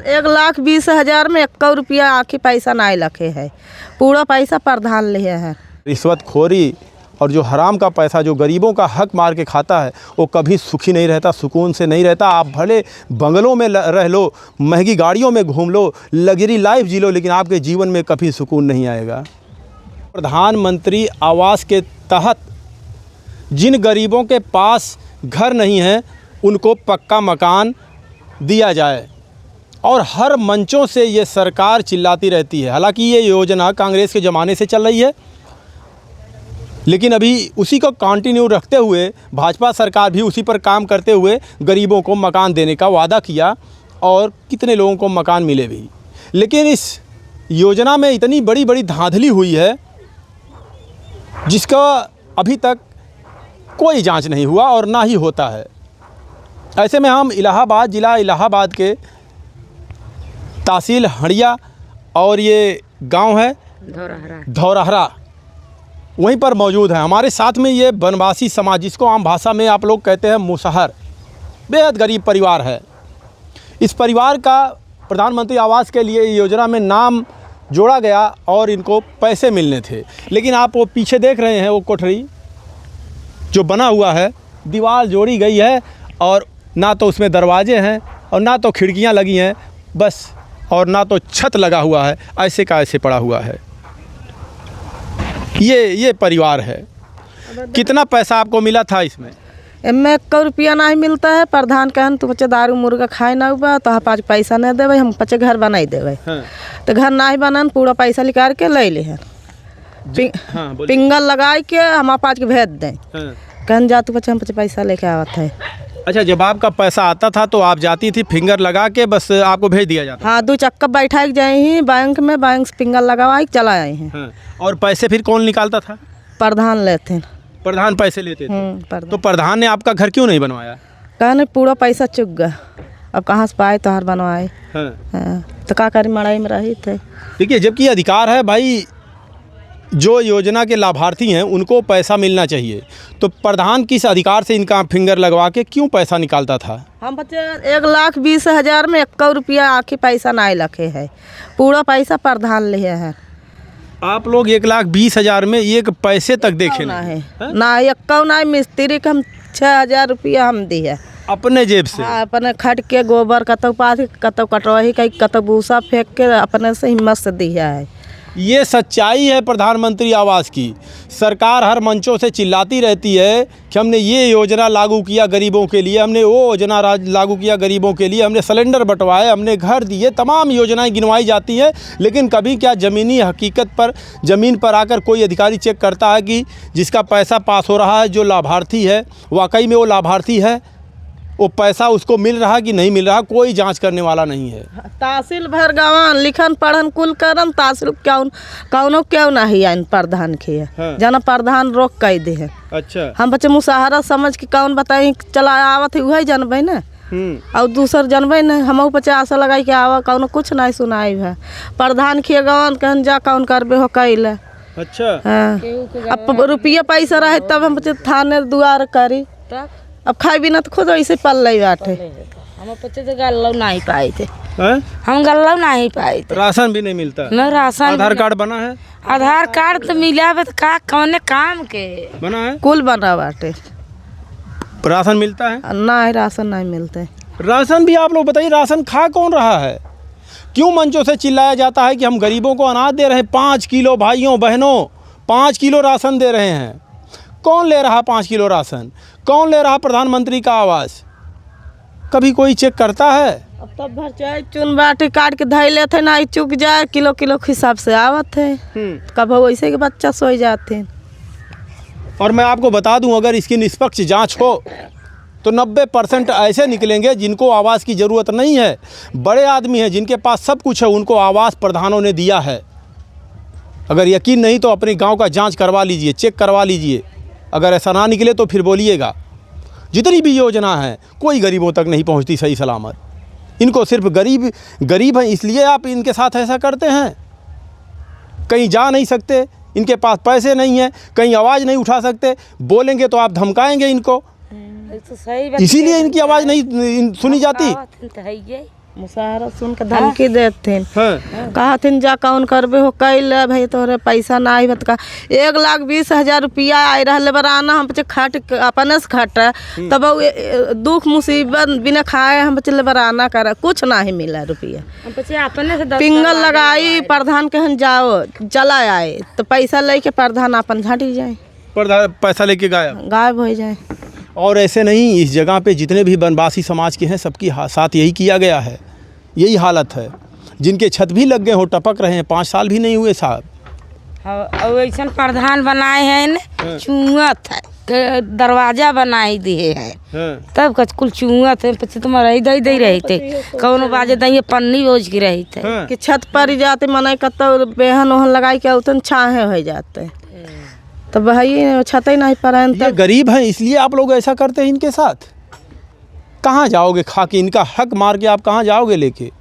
1,20,000 में 1 रुपया आखिर पैसा नहीं लखे है, पूरा पैसा प्रधान लिए है। रिश्वतखोरी और जो हराम का पैसा जो गरीबों का हक मार के खाता है वो कभी सुखी नहीं रहता, सुकून से नहीं रहता। आप भले बंगलों में रह लो, महंगी गाड़ियों में घूम लो, लग्जरी लाइफ जी लो, लेकिन आपके जीवन में कभी सुकून नहीं आएगा। प्रधानमंत्री आवास के तहत जिन गरीबों के पास घर नहीं है उनको पक्का मकान दिया जाए, और हर मंचों से ये सरकार चिल्लाती रहती है। हालांकि ये योजना कांग्रेस के ज़माने से चल रही है, लेकिन अभी उसी को कंटिन्यू रखते हुए भाजपा सरकार भी उसी पर काम करते हुए गरीबों को मकान देने का वादा किया, और कितने लोगों को मकान मिले भी। लेकिन इस योजना में इतनी बड़ी बड़ी धांधली हुई है जिसका अभी तक कोई जांच नहीं हुआ और ना ही होता है। ऐसे में हम इलाहाबाद, ज़िला इलाहाबाद के तहसील हड़िया और ये गांव है धौरहरा, वहीं पर मौजूद है। हमारे साथ में ये वनवासी समाज, जिसको आम भाषा में आप लोग कहते हैं मुसहर, बेहद गरीब परिवार है। इस परिवार का प्रधानमंत्री आवास के लिए योजना में नाम जोड़ा गया और इनको पैसे मिलने थे, लेकिन आप वो पीछे देख रहे हैं वो कोठरी जो बना हुआ है, दीवार जोड़ी गई है और ना तो उसमें दरवाजे हैं और ना तो खिड़कियां लगी हैं बस, और ना तो छत लगा हुआ है, ऐसे का ऐसे पड़ा हुआ है। ये परिवार है। कितना पैसा आपको मिला था इसमें? इनमें 1 रुपया नहीं मिलता है। प्रधान कहन तू बच्चे दारू मुर्गा खाए ना हुआ तो हम 5 पैसा नहीं देवे, हम बच्चे घर बनाई देवे। हाँ। तो घर नहीं बनन पूरा पैसा निकाल के ले ले हैं। हाँ, पिंगल लगाए के हम 5 के भेज दें। हाँ। कहन जा तू बच्चे, हम 5 पैसा लेके आवत है। अच्छा, जब आपका पैसा आता था तो आप जाती थी फिंगर लगा के, बस आपको भेज दिया जाता? हाँ, 2 चक्कर बैठा के जाए ही बैंक में, बैंक से फिंगर लगवा के चला आए हैं। हाँ। और पैसे फिर कौन निकालता था? प्रधान लेते हैं। प्रधान पैसे लेते थे? तो प्रधान ने आपका घर क्यों नहीं बनवाया? कहने पूरा पैसा चुक गया, अब कहाँ से पाए तो हर बनवाए। हाँ। तो क्या करी, मड़ाई में रही थे। देखिए, जबकि अधिकार है भाई, जो योजना के लाभार्थी हैं उनको पैसा मिलना चाहिए, तो प्रधान किस अधिकार से इनका फिंगर लगवा के क्यों पैसा निकालता था? हम बच्चे 1,20,000 में 1 रुपया आखिर पैसा नहीं लखे है, पूरा पैसा प्रधान लिए है। आप लोग 1,20,000 में एक पैसे तक देखे नहीं है ना, 1 नहीं। मिस्त्री का हम 6,000 रुपया हम दिए अपने जेब से। हाँ, अपने खट के गोबर कतौ पाथ कतौ कटवाही कतौ भूसा फेंक के अपने से हिम्मत से दिया है। ये सच्चाई है प्रधानमंत्री आवास की। सरकार हर मंचों से चिल्लाती रहती है कि हमने ये योजना लागू किया गरीबों के लिए, हमने वो योजना लागू किया गरीबों के लिए, हमने सिलेंडर बंटवाए, हमने घर दिए, तमाम योजनाएं गिनवाई जाती हैं। लेकिन कभी क्या ज़मीनी हकीकत पर, ज़मीन पर आकर कोई अधिकारी चेक करता है कि जिसका पैसा पास हो रहा है, जो लाभार्थी है, वाकई में वो लाभार्थी है, वो पैसा उसको मिल रहा कि नहीं मिल रहा? कोई जांच करने वाला नहीं है। तहसील भर गवान लिखन पढ़न कुल करन, तहसील कौनो क्यों नहीं आइन प्रधान के। हाँ। जना प्रधान रोक कह दे है। अच्छा। हम बच्चे मुसहरा समझ के कौन बताई चला आवत है वही जानबे ना, और दूसर जानबे न। हम 50 लगाई के आवा, कौनो कुछ नहीं सुनाई है। प्रधान के गवान कहन जा कौन करबे हो कैला। अच्छा। हाँ। अब रुपया पैसा रहे तब हम बच्चे थाने दुआर करी, अब खाए बिना तो खुद ऐसे पल ले बैठे। हम बच्चे तो गल्ला नहीं पाए थे। हम गल्ला नहीं पाए थे। राशन भी नहीं मिलता? न राशन। आधार कार्ड बना है? आधार कार्ड तो मिला तो का कौने काम के बना है? कुल बना बाटे। राशन मिलता है? नहीं, राशन नहीं मिलते। राशन भी आप लोग बताइए, राशन खा कौन रहा है? क्यों मंचों से चिल्लाया जाता है कि हम गरीबों को अनाज दे रहे हैं, 5 किलो भाइयों बहनों 5 किलो राशन दे रहे हैं। कौन ले रहा 5 किलो राशन? कौन ले रहा प्रधानमंत्री का आवास? कभी कोई चेक करता है? अब तब भर चाहे चुन बाटी काट के धै लेते ना, चुक जाए किलो किलो के हिसाब से आवत है। कब वैसे के बच्चा सोई जाते हैं। और मैं आपको बता दूं, अगर इसकी निष्पक्ष जांच हो तो 90% ऐसे निकलेंगे जिनको आवास की ज़रूरत नहीं है। बड़े आदमी हैं जिनके पास सब कुछ है, उनको आवास प्रधानों ने दिया है। अगर यकीन नहीं तो अपने गांव का जांच करवा लीजिए, चेक करवा लीजिए। अगर ऐसा ना निकले तो फिर बोलिएगा। जितनी भी योजना है कोई गरीबों तक नहीं पहुंचती सही सलामत। इनको सिर्फ गरीब हैं इसलिए आप इनके साथ ऐसा करते हैं। कहीं जा नहीं सकते, इनके पास पैसे नहीं है, कहीं आवाज़ नहीं उठा सकते, बोलेंगे तो आप धमकाएंगे इनको, इसीलिए इनकी आवाज़ नहीं सुनी जाती। मुसहरा सुन के धमकी देते हाँ। कहथिन जा कौन करबे हो कैल भाई तोहरे पैसा ना आई बत का 1,20,000 रुपया आई रहले बराना हम बच्चे खट अपने से खट तब दुख मुसीबत बिना खाए हम बच्चे बराना कर कुछ ना ही मिला रुपया अपने से पिंगल लगाई प्रधान कहन जाओ चला आए तो पैसा लेके प्रधान अपन घाटी जाए पैसा लेके गायब हो जाए। और ऐसे नहीं, इस जगह पे जितने भी वनवासी समाज के हैं सबकी साथ यही किया गया है, यही हालत है। जिनके छत भी लग गए हो टपक रहे हैं, 5 साल भी नहीं हुए साहब। और ऐसा प्रधान बनाए हैं चुंगत है दरवाजा बनाई दिए है तब कच कुल चुंगत है पीछे तुम्हारा दही दही रहते कौन बाजे दही पन्नी बोझ की रही थे कि छत पर जाते मना कत बेहन ओहन लगाई के उतन छाहे हो जाते तो भाई छत ही नहीं पर ये गरीब हैं इसलिए आप लोग ऐसा करते हैं इनके साथ। कहाँ जाओगे खा के, इनका हक मार के आप कहाँ जाओगे लेके।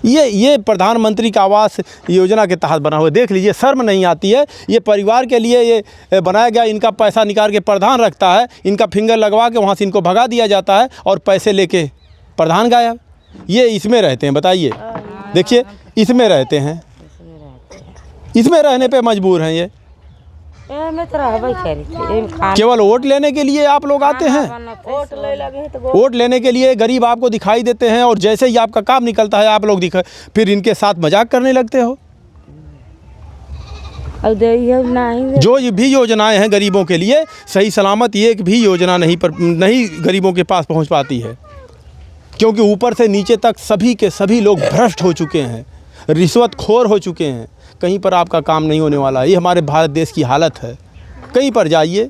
ये प्रधानमंत्री का आवास योजना के तहत बना हुआ, देख लीजिए, शर्म नहीं आती है। ये परिवार के लिए ये बनाया गया, इनका पैसा निकाल के प्रधान रखता है, इनका फिंगर लगवा के वहाँ से इनको भगा दिया जाता है और पैसे लेके प्रधान गायब। ये इसमें रहते हैं, बताइए, देखिए इसमें रहते हैं, इसमें रहने पे मजबूर हैं ये। केवल वोट लेने के लिए आप लोग आते हैं, वोट लेने के लिए गरीब आपको दिखाई देते हैं और जैसे ही आपका काम निकलता है आप लोग फिर इनके साथ मजाक करने लगते हो। जो भी योजनाएं हैं गरीबों के लिए सही सलामत एक भी योजना नहीं गरीबों के पास पहुंच पाती है, क्योंकि ऊपर से नीचे तक सभी के सभी लोग भ्रष्ट हो चुके हैं, रिश्वतखोर हो चुके हैं। कहीं पर आपका काम नहीं होने वाला। ये हमारे भारत देश की हालत है। कहीं पर जाइए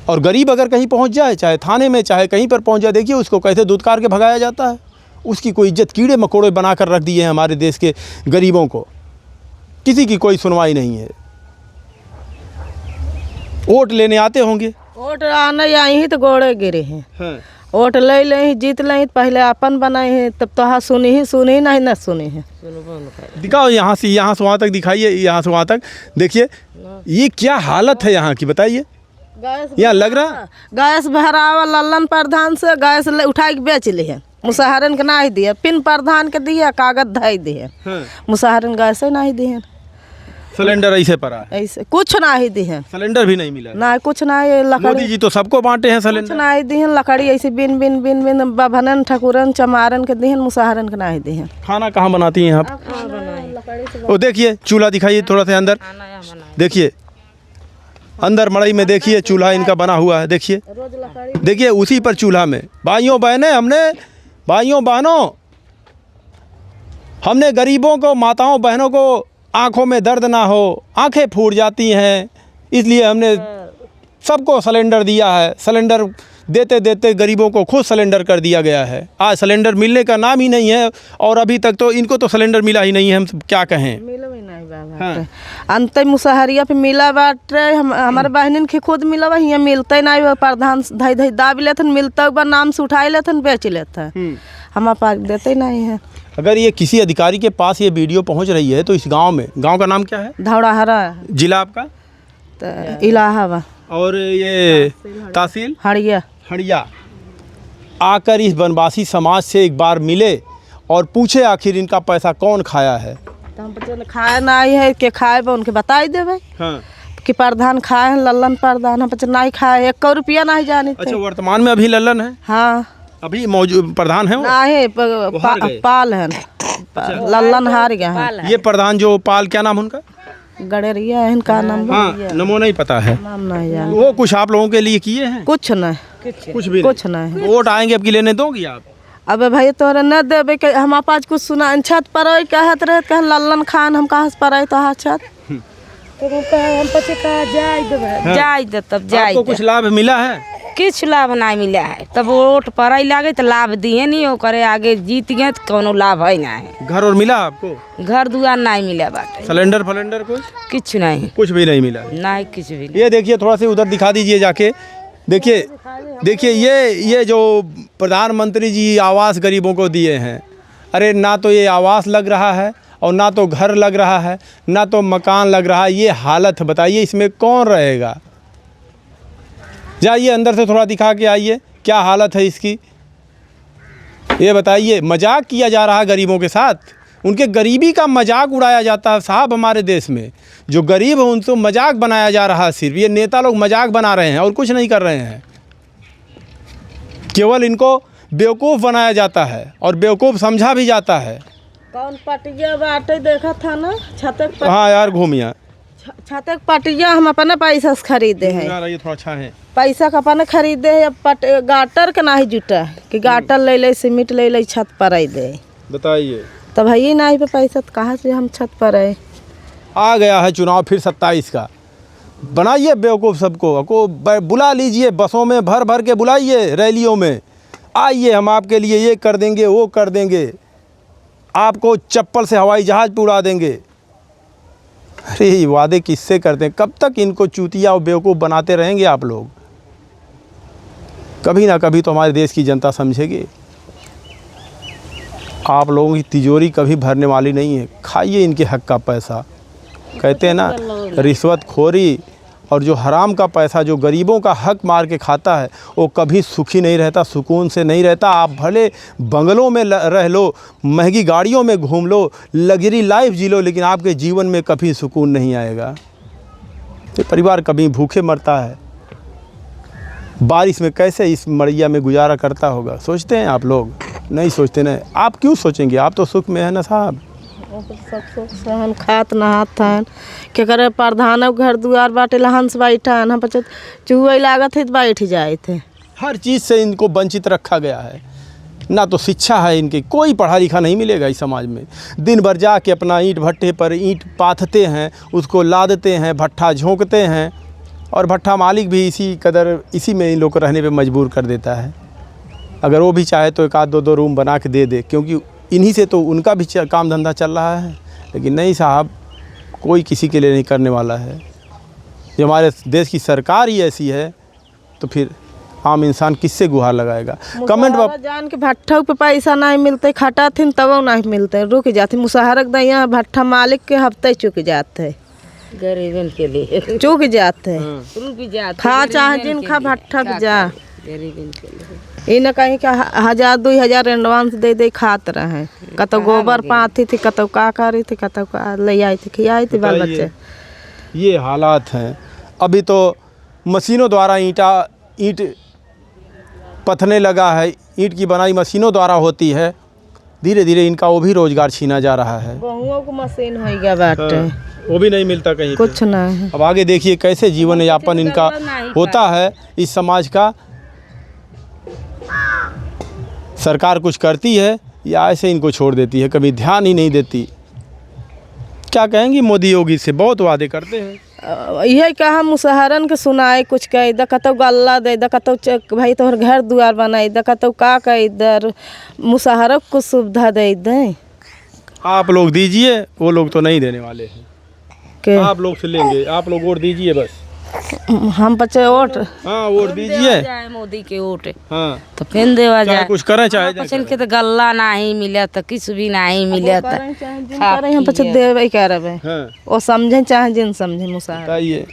और गरीब अगर कहीं पहुंच जाए, चाहे थाने में चाहे कहीं पर पहुंच जाए, देखिए उसको कैसे दुत्कार के भगाया जाता है। उसकी कोई इज्जत कीड़े मकोड़े बना कर रख दिए हैं हमारे देश के गरीबों को। किसी की कोई सुनवाई नहीं है। वोट लेने आते होंगे, वोट आने आई ही तो गोड़े गिरे हैं। वोट ले लें जीत लें पहले अपन बनाए हैं तब तो हाँ सुनी नहीं ना सुनी है। दिखाओ यहाँ से वहाँ तक दिखाइए, यहाँ से वहाँ तक देखिए ये क्या हालत है यहाँ की, बताइए। यहाँ लग रहा गैस भरावा लल्लन प्रधान से गैस उठा के बेच लिए मुसहरन के नहीं दिए, पिन प्रधान के दिए कागज धई दिए, मुसहरन गैस नहीं दिए, सिलेंडर ऐसे पड़ा है, ऐसे कुछ नहीं दिए, सिलेंडर भी नहीं मिला ना कुछ नहीं। मोदी जी तो सबको बांटे हैं सिलेंडर, कुछ नहीं दिए, लकड़ी ऐसे बिन बिन बिन बिन बभनन ठकुरन चमारन के दिए, मुसहरन के नहीं दिए। खाना कहाँ बनाती हैं आप? वो देखिए चूल्हा दिखाइए थोड़ा सा अंदर, देखिए अंदर मड़ई में देखिए चूल्हा इनका बना हुआ है, देखिए उसी पर चूल्हा में भाइयों बहनों हमने गरीबों को, माताओं बहनों को आँखों में दर्द ना हो, आँखें फूट जाती हैं, इसलिए हमने सबको सिलेंडर दिया है। सिलेंडर देते देते गरीबों को खुद सिलेंडर कर दिया गया है। आज सिलेंडर मिलने का नाम ही नहीं है और अभी तक तो इनको तो सिलेंडर मिला ही नहीं है। हम क्या कहें, अंत मुसहरिया पे मिला बाटे, हमारे बहनिन के खुद मिला बा, यहाँ मिलते नहीं, प्रधान धई धई दाब लेथन, मिलता नाम से उठाई लेथन बेच लेते, हम पास देते नहीं है। अगर ये किसी अधिकारी के पास ये वीडियो पहुंच रही है तो इस गांव का नाम क्या है? धौड़ाहरा। जिला आपका? इलाहाबाद। और ये तहसील? हड़िया। आकर इस वनवासी समाज से एक बार मिले और पूछे आखिर इनका पैसा कौन खाया है। तो हम बच्चे खाया नहीं है के खाए उनके बताई देवे कि प्रधान खाए हैं, लल्लन प्रधान, हम बच्चे नहीं खाए, 1 रुपया नहीं जाने। अच्छा, वर्तमान में अभी लल्लन है? हाँ, अभी मौजूद प्रधान है? पाल है, लल्लन हार गया है। ये प्रधान जो पाल, क्या नाम उनका? गड़ेरिया है इनका नाम। हाँ, नमो नहीं पता है, नाम नहीं जाने। वो कुछ आप लोगों के लिए किए हैं? कुछ नहीं, कुछ नहीं। वोट आएंगे अब की लेने दोगी आप? अबे भाई तोरे न देवे के हम आज कुछ सुना छत पर कहत रहे कह लल्लन खान, हम कहाँ से पर तो हाँ छत तो हम पचे कहा जाय दे तब जाय। आपको कुछ लाभ मिला है? किछ लाभ नहीं मिला है, तब वोट पर लागे तो लाभ दिए नहीं, वो करे आगे जीत गए तो कोनो लाभ है नहीं। घर और मिला आपको? घर दुआर नहीं मिला बाटे। सिलेंडर फलेंडर कुछ नहीं, कुछ भी नहीं मिला? नहीं कुछ भी। ये देखिए थोड़ा सा उधर दिखा दीजिए जाके, देखिए ये जो प्रधानमंत्री जी आवास गरीबों को दिए हैं, अरे ना तो ये आवास लग रहा है और ना तो घर लग रहा है, ना तो मकान लग रहा है। ये हालत बताइए इसमें कौन रहेगा? जाइए अंदर से थोड़ा दिखा के आइए क्या हालत है इसकी। ये बताइए, मजाक किया जा रहा है गरीबों के साथ, उनके गरीबी का मजाक उड़ाया जाता है साहब। हमारे देश में जो गरीब है उनसे मजाक बनाया जा रहा है। सिर्फ ये नेता लोग मजाक बना रहे हैं और कुछ नहीं कर रहे हैं। केवल इनको बेवकूफ़ बनाया जाता है और बेवकूफ़ समझा भी जाता है। कौन पटिया बाटे देखा था ना, छतक हाँ यार घूमिया छतक पटिया हम अपने पैसा से खरीदे हैं। ये थोड़ा अच्छा है, पैसा का अपने खरीदे है। गाटर का नहीं जुटा कि गाटर ले ले, सीमेंट ले ले, छत पर आई दे। बताइए तब है ही नहीं पे पैसा, तो कहाँ से हम छत पर आए। आ गया है चुनाव फिर 27 का। बनाइए बेवकूफ़ सबको, को बुला लीजिए, बसों में भर भर के बुलाइए, रैलियों में आइए, हम आपके लिए ये कर देंगे वो कर देंगे, आपको चप्पल से हवाई जहाज़ पे उड़ा देंगे। अरे ये वादे किससे करते हैं? कब तक इनको चूतिया और बेवकूफ़ बनाते रहेंगे आप लोग? कभी ना कभी तो हमारे देश की जनता समझेगी। आप लोगों की तिजोरी कभी भरने वाली नहीं है। खाइए इनके हक का पैसा। कहते हैं ना, रिश्वतखोरी और जो हराम का पैसा जो गरीबों का हक मार के खाता है वो कभी सुखी नहीं रहता, सुकून से नहीं रहता। आप भले बंगलों में रह लो, महंगी गाड़ियों में घूम लो, लग्जरी लाइफ जी लो, लेकिन आपके जीवन में कभी सुकून नहीं आएगा। ये परिवार कभी भूखे मरता है, बारिश में कैसे इस मड़ैया में गुजारा करता होगा? सोचते हैं आप लोग? नहीं सोचते ना। आप क्यों सोचेंगे? आप तो सुख में है ना साहब। सब सुख सहन खात नहात थन के करे प्रधान घर दुआर बाटे हंस बैठन, हम बचत चूहे लागत है तो बैठ जाए थे। हर चीज़ से इनको वंचित रखा गया है। ना तो शिक्षा है इनकी, कोई पढ़ा लिखा नहीं मिलेगा इस समाज में। दिन भर जाके अपना ईंट भट्टे पर ईंट पाथते हैं, उसको लादते हैं, भट्ठा झोंकते हैं, और भट्ठा मालिक भी इसी में इन लोग को रहने पे मजबूर कर देता है। अगर वो भी चाहे तो एक आध दो रूम बना के दे दे, क्योंकि इन्हीं से तो उनका भी काम धंधा चल रहा है। लेकिन नहीं साहब, कोई किसी के लिए नहीं करने वाला है। ये हमारे देश की सरकार ही ऐसी है तो फिर आम इंसान किससे गुहार लगाएगा? कमेंट जान के भट्ठा पे पैसा नहीं मिलते, खटा थिन तब नहीं मिलते, रुक जाते। मुसहरक दैया भट्ठा मालिक के हफ्ते चुक जाते, गरीबन के लिए चुक जाते, रुक जाते। खा चाहे जिनका भट्ठा पे जा, गरीबन के लिए इन कहीं का 1000-2000 एडवांस दे दे खात रहे। कतो गोबर पाती थी, कतो का करी थी, कतो का ले आई थी, खियाई थी बाल बच्चे। ये हालात हैं। अभी तो मशीनों द्वारा ईंट पथने लगा है, ईंट की बनाई मशीनों द्वारा होती है। धीरे धीरे इनका वो भी रोजगार छीना जा रहा है। बहुओं को मशीन हो गया बाटे, वो भी नहीं मिलता कहीं कुछ नहीं। अब आगे देखिए कैसे जीवन यापन इनका होता है इस समाज का। सरकार कुछ करती है या ऐसे इनको छोड़ देती है, कभी ध्यान ही नहीं देती। क्या कहेंगी मोदी योगी से? बहुत वादे करते हैं। यही कहा मुसहरन के सुनाए, कुछ कह द कतो गल्ला दे द, कतो भाई तोहर घर दुआर बनाई द, कतो का कह इधर मुसहरक को सुविधा दे दे। आप लोग दीजिए, वो लोग तो नहीं देने वाले हैं। आप लोग से लेंगे, आप लोग वोट दीजिए बस। हम बच्चे वोट, हाँ वोट दीजिए मोदी के वोट, हाँ तो फिर देवा जाए। कुछ करें चाहे पसंद के तो गल्ला नहीं मिला तो किस भी नहीं मिला तो हम बच्चे देवे करबे, वो समझे चाहे जिन समझे मुसहर। बताइए।